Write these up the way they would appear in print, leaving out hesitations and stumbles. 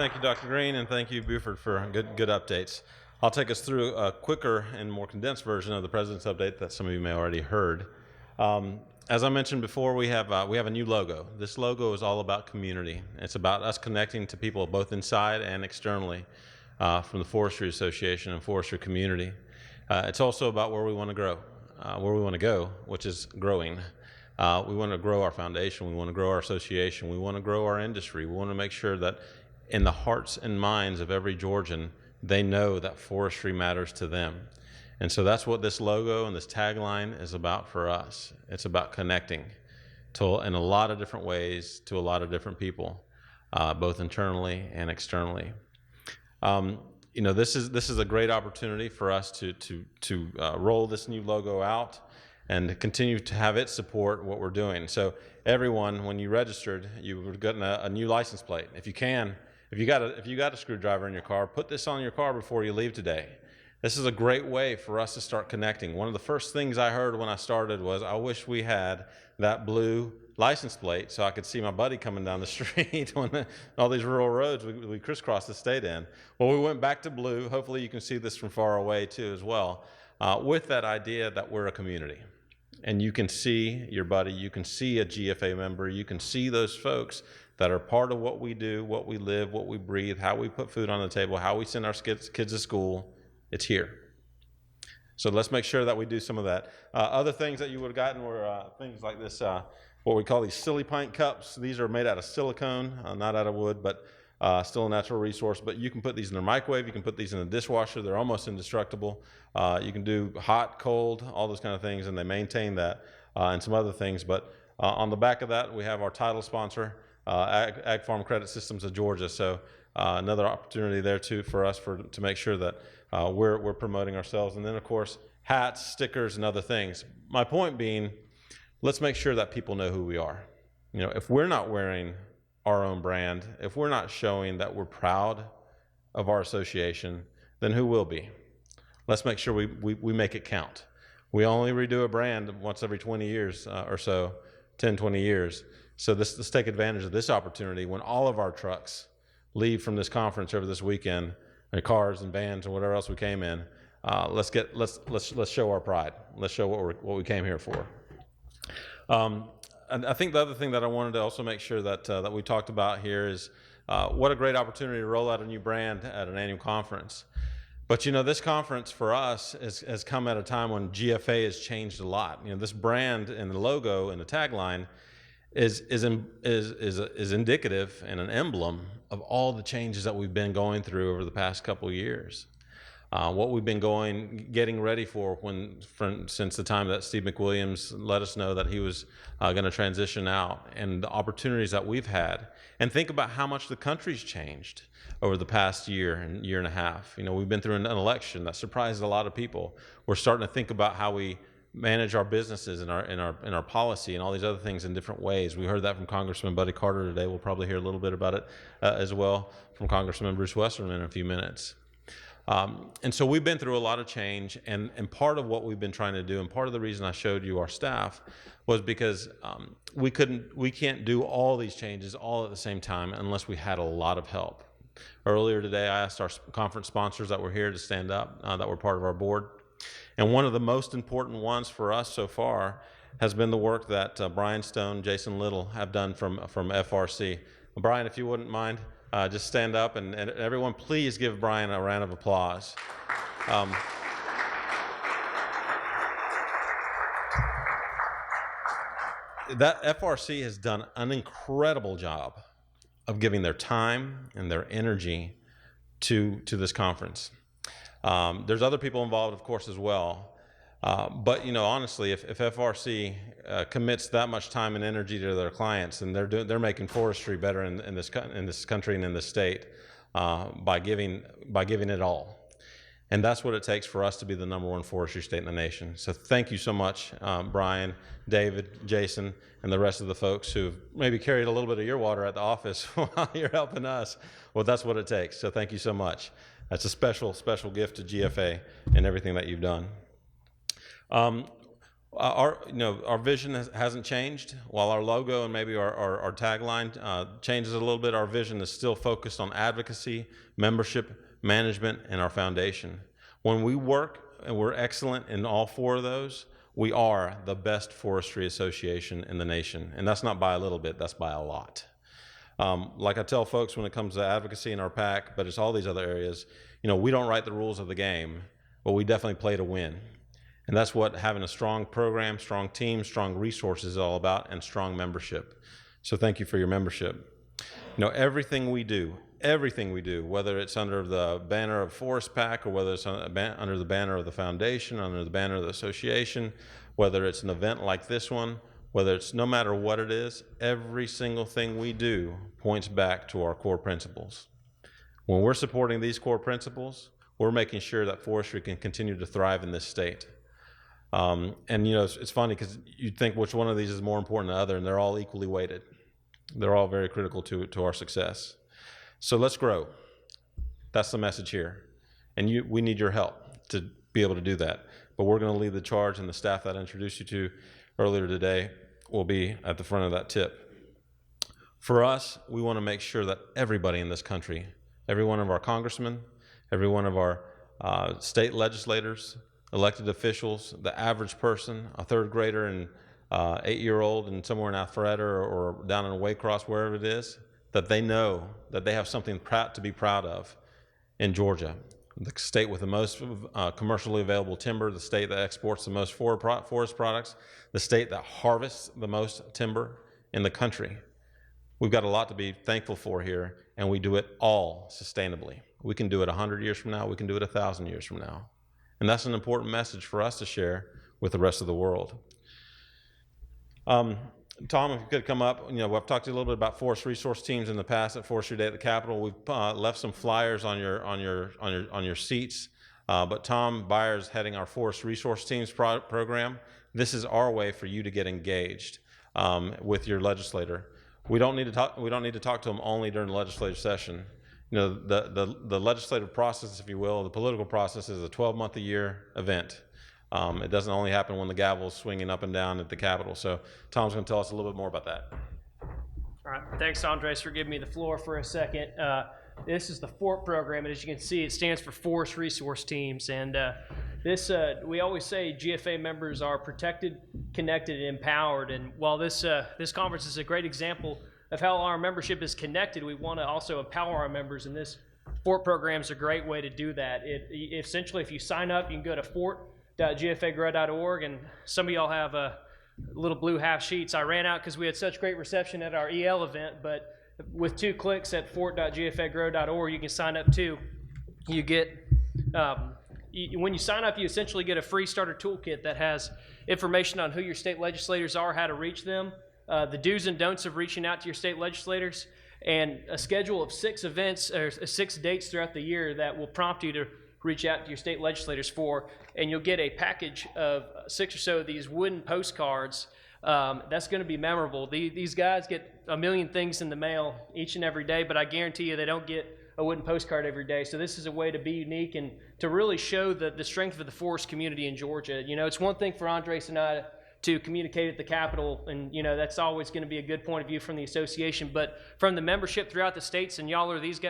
Thank you, Dr. Green, and thank you, Buford, for good updates. I'll take us through a quicker and more condensed version of the President's update that some of you may already heard. As I mentioned before, we have a new logo. This logo is all about community. It's about us connecting to people both inside and externally from the Forestry Association and forestry community. It's also about where we want to grow, where we want to go, which is growing. We want to grow our foundation. We want to grow our association. We want to grow our industry. We want to make sure that in the hearts and minds of every Georgian, they know that forestry matters to them. And so that's what this logo and this tagline is about for us. It's about connecting in a lot of different ways to a lot of different people, both internally and externally. This is a great opportunity for us to roll this new logo out and to continue to have it support what we're doing. So everyone, when you registered, you would have gotten a new license plate. If you got a screwdriver in your car, put this on your car before you leave today. This is a great way for us to start connecting. One of the first things I heard when I started was, I wish we had that blue license plate so I could see my buddy coming down the street on all these rural roads we crisscross the state in. Well, we went back to blue. Hopefully you can see this from far away too as well, with that idea that we're a community. And you can see your buddy, you can see a GFA member, you can see those folks that are part of what we do, what we live, what we breathe, how we put food on the table, how we send our kids to school. It's here. So let's make sure that we do some of that. Other things that you would have gotten were things like this, what we call these silly pint cups. These are made out of silicone, not out of wood, but still a natural resource. But you can put these in the microwave. You can put these in the dishwasher. They're almost indestructible. You can do hot, cold, all those kind of things, and they maintain that, and some other things. But on the back of that, we have our title sponsor, Ag Farm Credit Systems of Georgia. So another opportunity there too for us to make sure that we're promoting ourselves. And then of course, hats, stickers, and other things. My point being, let's make sure that people know who we are. If we're not wearing our own brand, if we're not showing that we're proud of our association, then who will be? Let's make sure we make it count. We only redo a brand once every 20 years or so, 10, 20 years. So let's take advantage of this opportunity when all of our trucks leave from this conference over this weekend, and cars and vans and whatever else we came in. Let's show our pride. Let's show what we came here for. And I think the other thing that I wanted to also make sure that we talked about here is what a great opportunity to roll out a new brand at an annual conference. But this conference for us has come at a time when GFA has changed a lot. This brand and the logo and the tagline is indicative and an emblem of all the changes that we've been going through over the past couple of years. What we've been getting ready for since the time that Steve McWilliams let us know that he was going to transition out, and the opportunities that we've had. And think about how much the country's changed over the past year and a half. We've been through an election that surprised a lot of people. We're starting to think about how we manage our businesses and our policy and all these other things in different ways. We heard that from Congressman Buddy Carter today. We'll probably hear a little bit about it as well from Congressman Bruce Westerman in a few minutes. And so we've been through a lot of change, and part of what we've been trying to do, and part of the reason I showed you our staff, was because we can't do all these changes all at the same time unless we had a lot of help. Earlier today, I asked our conference sponsors that were here to stand up, that were part of our board. And one of the most important ones for us so far has been the work that Brian Stone, Jason Little have done from FRC. Brian, if you wouldn't mind, just stand up, and everyone please give Brian a round of applause. That FRC has done an incredible job of giving their time and their energy to this conference. There's other people involved, of course, as well. But honestly, if FRC commits that much time and energy to their clients, and they're making forestry better in this country and in this state by giving it all. And that's what it takes for us to be the #1 forestry state in the nation. So thank you so much, Brian, David, Jason, and the rest of the folks who've maybe carried a little bit of your water at the office while you're helping us. Well, that's what it takes. So thank you so much. That's a special, special gift to GFA and everything that you've done. Our vision hasn't changed. While our logo and maybe our tagline changes a little bit, our vision is still focused on advocacy, membership, management, and our foundation. When we work and we're excellent in all four of those, we are the best forestry association in the nation. And that's not by a little bit, that's by a lot. Like I tell folks when it comes to advocacy in our PAC, but it's all these other areas, we don't write the rules of the game, but we definitely play to win. And that's what having a strong program, strong team, strong resources is all about, and strong membership. So thank you for your membership. Everything we do, whether it's under the banner of Forest PAC or whether it's under the banner of the foundation, under the banner of the association, whether it's an event like this one, whether it's no matter what it is, every single thing we do points back to our core principles. When we're supporting these core principles, we're making sure that forestry can continue to thrive in this state. It's funny because you'd think which one of these is more important than the other, and they're all equally weighted. They're all very critical to our success. So let's grow. That's the message here. And we need your help to be able to do that. But we're going to lead the charge, and the staff that I introduced you to earlier today will be at the front of that tip. For us, we want to make sure that everybody in this country, every one of our congressmen, every one of our state legislators, elected officials, the average person, a third grader and 8-year-old and somewhere in Alpharetta or down in Waycross, wherever it is, that they know that they have something to be proud of in Georgia, the state with the most commercially available timber, the state that exports the most forest products, the state that harvests the most timber in the country. We've got a lot to be thankful for here, and we do it all sustainably. We can do it 100 years from now, we can do it 1,000 years from now. And that's an important message for us to share with the rest of the world. Tom, if you could come up, I've talked to you a little bit about forest resource teams in the past at Forestry Day at the Capitol. We've left some flyers on your seats, but Tom Byers heading our forest resource teams program. This is our way for you to get engaged with your legislator. We don't need to talk to them only during the legislative session. The legislative process, if you will, the political process is a 12-month-a-year event. It doesn't only happen when the gavel's swinging up and down at the Capitol. So Tom's going to tell us a little bit more about that. All right. Thanks, Andres, for giving me the floor for a second. This is the FORT program, and as you can see, it stands for Forest Resource Teams. And we always say GFA members are protected, connected, and empowered. And while this conference is a great example of how our membership is connected, we want to also empower our members, and this FORT program is a great way to do that. Essentially, if you sign up, you can go to fort.gfagrow.org, and some of y'all have little blue half sheets. I ran out because we had such great reception at our EL event, but with 2 clicks at fort.gfagrow.org, you can sign up too. You get, when you sign up, you essentially get a free starter toolkit that has information on who your state legislators are, how to reach them, the do's and don'ts of reaching out to your state legislators, and a schedule of 6 events or 6 dates throughout the year that will prompt you to reach out to your state legislators for, and you'll get a package of 6 or so of these wooden postcards. That's going to be memorable. These guys get a million things in the mail each and every day, but I guarantee you they don't get a wooden postcard every day. So this is a way to be unique and to really show the strength of the forest community in Georgia. It's one thing for Andres and I to communicate at the Capitol, and that's always going to be a good point of view from the association, but from the membership throughout the states, and y'all are these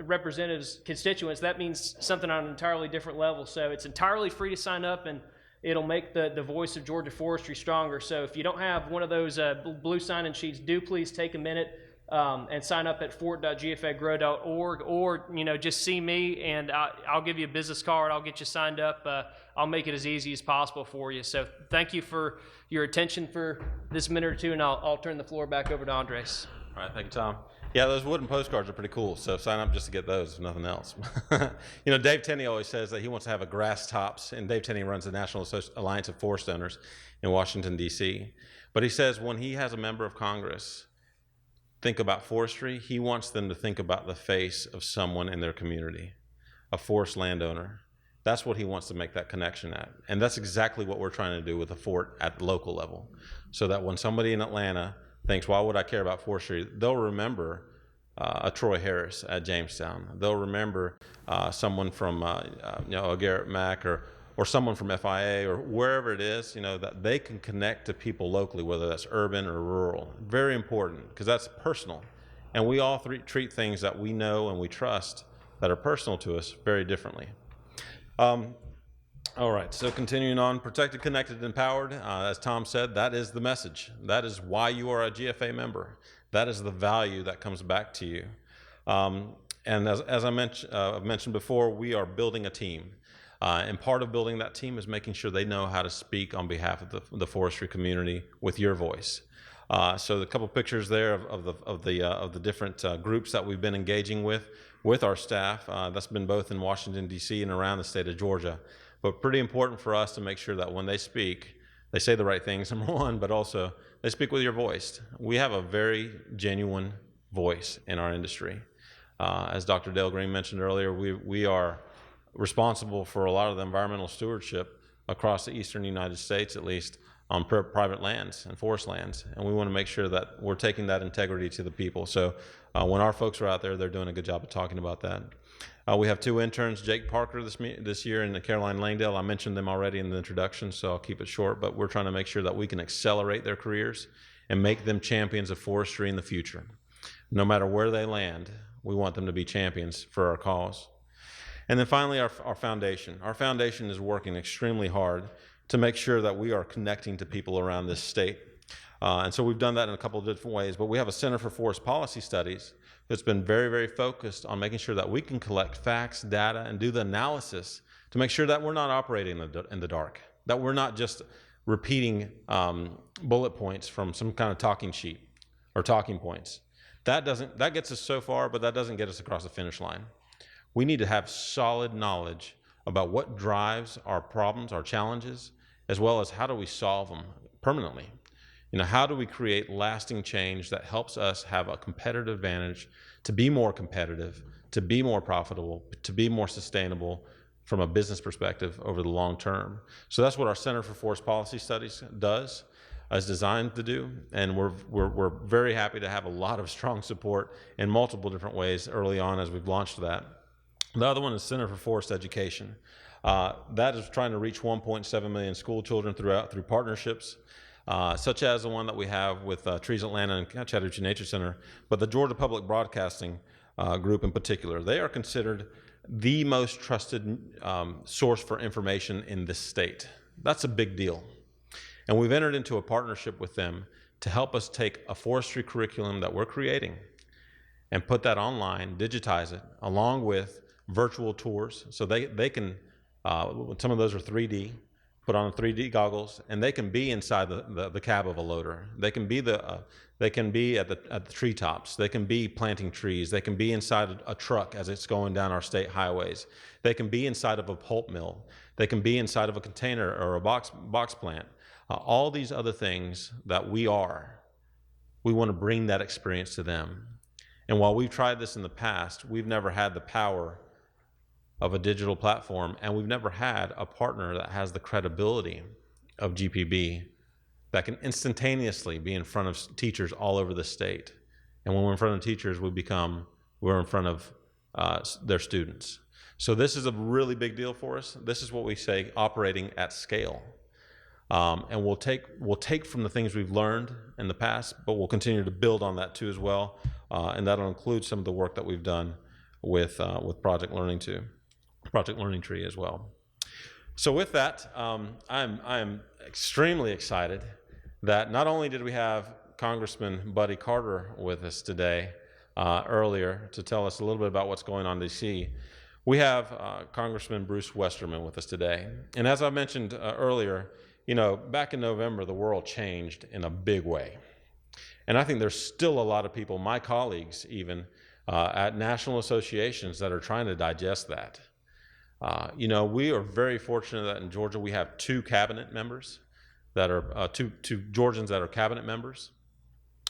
representatives, constituents, that means something on an entirely different level. So it's entirely free to sign up, and it'll make the voice of Georgia forestry stronger. So if you don't have one of those blue sign-in sheets, do please take a minute and sign up at fort.gfagrow.org, or just see me, and I'll give you a business card. I'll get you signed up. I'll make it as easy as possible for you. So thank you for your attention for this minute or two, and I'll turn the floor back over to Andres. All right, thank you, Tom. Yeah, those wooden postcards are pretty cool, so sign up just to get those, if nothing else. Dave Tenney always says that he wants to have a grass tops, and Dave Tenney runs the National Alliance of Forest Owners in Washington, D.C. But he says when he has a member of Congress think about forestry, he wants them to think about the face of someone in their community, a forest landowner. That's what he wants to make that connection at. And that's exactly what we're trying to do with the fort at the local level, so that when somebody in Atlanta thinks, why would I care about forestry? They'll remember a Troy Harris at Jamestown. They'll remember someone from a Garrett Mack or someone from FIA or wherever it is, that they can connect to people locally, whether that's urban or rural. Very important, because that's personal. And we all treat things that we know and we trust that are personal to us very differently. All right, so continuing on, protected, connected, empowered. As Tom said, that is the message. That is why you are a GFA member. That is the value that comes back to you. And as I mentioned before, we are building a team. And part of building that team is making sure they know how to speak on behalf of the forestry community with your voice. So a couple pictures there of the different groups that we've been engaging with our staff. That's been both in Washington, D.C. and around the state of Georgia. But pretty important for us to make sure that when they speak, they say the right things, number one, but also they speak with your voice. We have a very genuine voice in our industry. As Dr. Dale Green mentioned earlier, we are responsible for a lot of the environmental stewardship across the eastern United States, at least, on private lands and forest lands. And we want to make sure that we're taking that integrity to the people. So when our folks are out there, they're doing a good job of talking about that. We have 2 interns, Jake Parker this year and Caroline Langdale. I mentioned them already in the introduction, so I'll keep it short, but we're trying to make sure that we can accelerate their careers and make them champions of forestry in the future. No matter where they land, we want them to be champions for our cause. And then finally, our foundation. Our foundation is working extremely hard to make sure that we are connecting to people around this state. And so we've done that in a couple of different ways, but we have a Center for Forest Policy Studies that's been very, very focused on making sure that we can collect facts, data, and do the analysis to make sure that we're not operating in the dark, that we're not just repeating bullet points from some kind of talking sheet or talking points. That gets us so far, but that doesn't get us across the finish line. We need to have solid knowledge about what drives our problems, our challenges, as well as how do we solve them permanently. How do we create lasting change that helps us have a competitive advantage to be more competitive, to be more profitable, to be more sustainable from a business perspective over the long term? So that's what our Center for Forest Policy Studies is designed to do, and we're very happy to have a lot of strong support in multiple different ways early on as we've launched that. The other one is Center for Forest Education. That is trying to reach 1.7 million school children through partnerships, such as the one that we have with Trees Atlanta and Chattahoochee Nature Center, but the Georgia Public Broadcasting Group in particular. They are considered the most trusted source for information in this state. That's a big deal. And we've entered into a partnership with them to help us take a forestry curriculum that we're creating and put that online, digitize it, along with virtual tours. So they can, some of those are 3D, put on 3D goggles, and they can be inside the cab of a loader. They can be at the treetops. They can be planting trees. They can be inside a truck as it's going down our state highways. They can be inside of a pulp mill. They can be inside of a container or a box plant. All these other things that we want to bring that experience to them. And while we've tried this in the past, we've never had the power of a digital platform, and we've never had a partner that has the credibility of GPB that can instantaneously be in front of teachers all over the state. And when we're in front of teachers, we're in front of their students. So this is a really big deal for us. This is what we say operating at scale. And we'll take from the things we've learned in the past, but we'll continue to build on that too as well. And that'll include some of the work that we've done with Project Learning Tree as well. So with that, I'm extremely excited that not only did we have Congressman Buddy Carter with us today earlier to tell us a little bit about what's going on in D.C., we have Congressman Bruce Westerman with us today. And as I mentioned earlier, back in November, the world changed in a big way. And I think there's still a lot of people, my colleagues even, at national associations that are trying to digest that. We are very fortunate that in Georgia we have 2 cabinet members that are, two Georgians that are cabinet members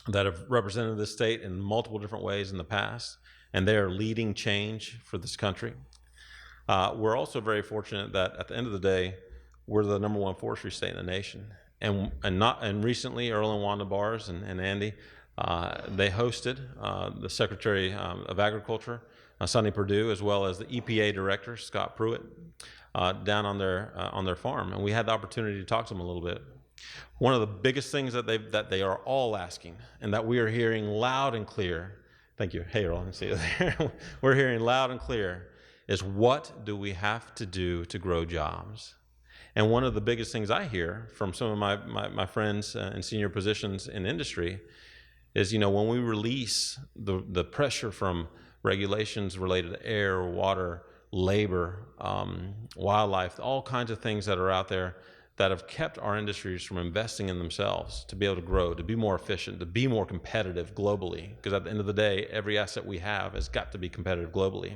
that have represented the state in multiple different ways in the past, and they are leading change for this country. We're also very fortunate that at the end of the day, we're the #1 forestry state in the nation. And recently, Earl and Wanda Bars and Andy, they hosted the Secretary of Agriculture, Sonny Perdue, as well as the EPA Director, Scott Pruitt. down on their farm, and we had the opportunity to talk to them a little bit. One of the biggest things that they are all asking, and that we are hearing loud and clear. Thank you. Hey, Earl, I can see you there. We're hearing loud and clear is, what do we have to do to grow jobs? And one of the biggest things I hear from some of my friends in senior positions in industry is, when we release the pressure from regulations related to air, water, labor, wildlife, all kinds of things that are out there that have kept our industries from investing in themselves to be able to grow, to be more efficient, to be more competitive globally. Because at the end of the day, every asset we have has got to be competitive globally.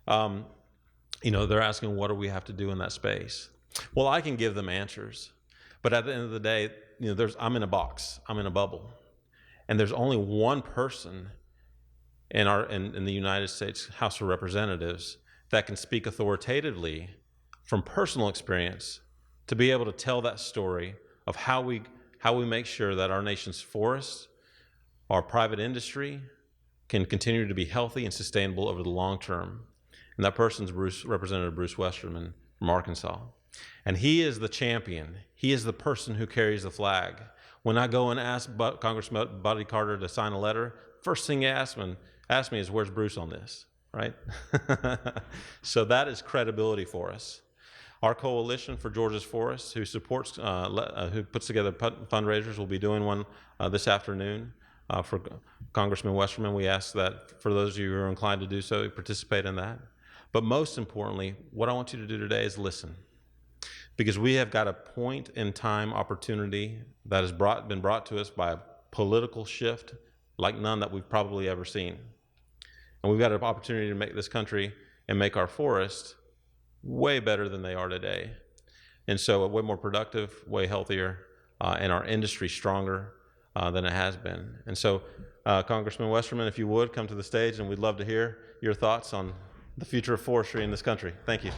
They're asking, what do we have to do in that space? Well, I can give them answers, but at the end of the day, I'm in a box, I'm in a bubble, and there's only one person in the United States House of Representatives that can speak authoritatively from personal experience to be able to tell that story of how we make sure that our nation's forests, our private industry, can continue to be healthy and sustainable over the long term. And that person's Representative Bruce Westerman from Arkansas. And he is the champion. He is the person who carries the flag. When I go and ask Congressman Buddy Carter to sign a letter, first thing he asks me is, where's Bruce on this, right? So that is credibility for us. Our Coalition for Georgia's Forests, who supports, who puts together fundraisers, will be doing one this afternoon for Congressman Westerman. We ask that for those of you who are inclined to do so, participate in that. But most importantly, what I want you to do today is listen. Because we have got a point in time opportunity that has been brought to us by a political shift like none that we've probably ever seen. And we've got an opportunity to make this country and make our forests way better than they are today. And so way more productive, way healthier, and our industry stronger than it has been. And so Congressman Westerman, if you would, come to the stage, and we'd love to hear your thoughts on the future of forestry in this country. Thank you.